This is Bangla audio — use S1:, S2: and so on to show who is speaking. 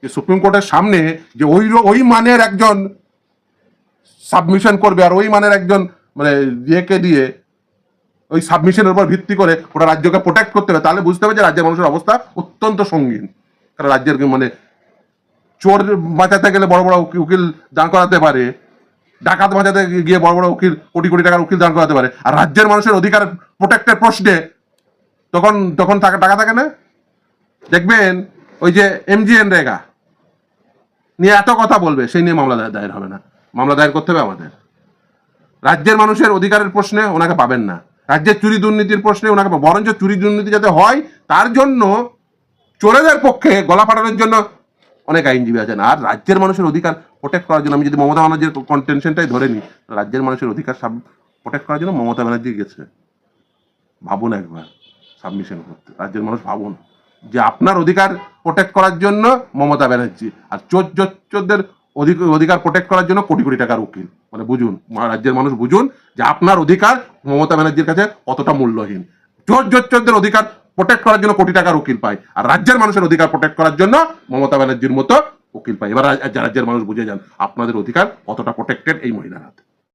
S1: যে সুপ্রিম কোর্টের সামনে যে ওই মানের একজন সাবমিশন করবে, আর ওই মানের একজন মানে ইয়েকে দিয়ে ওই সাবমিশনের উপর ভিত্তি করে ওটা রাজ্যকে প্রোটেক্ট করতে হবে, তাহলে বুঝতে হবে যে রাজ্যের মানুষের অবস্থা অত্যন্ত সঙ্গীন। কারণ রাজ্যের মানে চোর বাঁচাতে গেলে বড় বড় উকিল দাঁড় করাতে পারে, ডাকাত বাঁচাতে গিয়ে বড় বড় উকিল কোটি কোটি টাকার উকিল দাঁড় করাতে পারে, আর রাজ্যের মানুষের অধিকার প্রোটেক্টের প্রশ্নে তখন টাকা থাকে না। দেখবেন ওই যে MGN রেগা নিয়ে এত কথা বলবে, সেই নিয়ে মামলা দায়ের হবে না। মামলা দায়ের করতে হবে আমাদের। রাজ্যের মানুষের অধিকারের প্রশ্নে ওনাকে পাবেন না, রাজ্যের চুরি দুর্নীতির প্রশ্নে ওনাকে, বরঞ্চ চুরি দুর্নীতি যাতে হয় তার জন্য চোরেদের পক্ষে গলা ফাটানোর জন্য অনেক আইনজীবী আছেন। আর রাজ্যের মানুষের অধিকার প্রোটেক্ট করার জন্য, আমি যদি মমতা ব্যানার্জির কন্টেনশনটাই ধরে নিই, রাজ্যের মানুষের অধিকার প্রোটেক্ট করার জন্য মমতা ব্যানার্জি গেছে। ভাবুন একবার সাবমিশন করতে, রাজ্যের মানুষ ভাবুন যে আপনার অধিকার প্রোটেক্ট করার জন্য মমতা ব্যানার্জি, আর চোরদের অধিকার প্রোটেক্ট করার জন্য কোটি কোটি টাকার উকিল। মানে বুঝুন, রাজ্যের মানুষ বুঝুন যে আপনার অধিকার মমতা ব্যানার্জির কাছে কতটা মূল্যহীন। চোরদের অধিকার প্রোটেক্ট করার জন্য কোটি টাকার উকিল পায়, আর রাজ্যের মানুষের অধিকার প্রোটেক্ট করার জন্য মমতা ব্যানার্জির মতো উকিল পায়। এবার রাজ্যের মানুষ বুঝে যান আপনাদের অধিকার কতটা প্রোটেক্টেড এই মহিলার হাতে।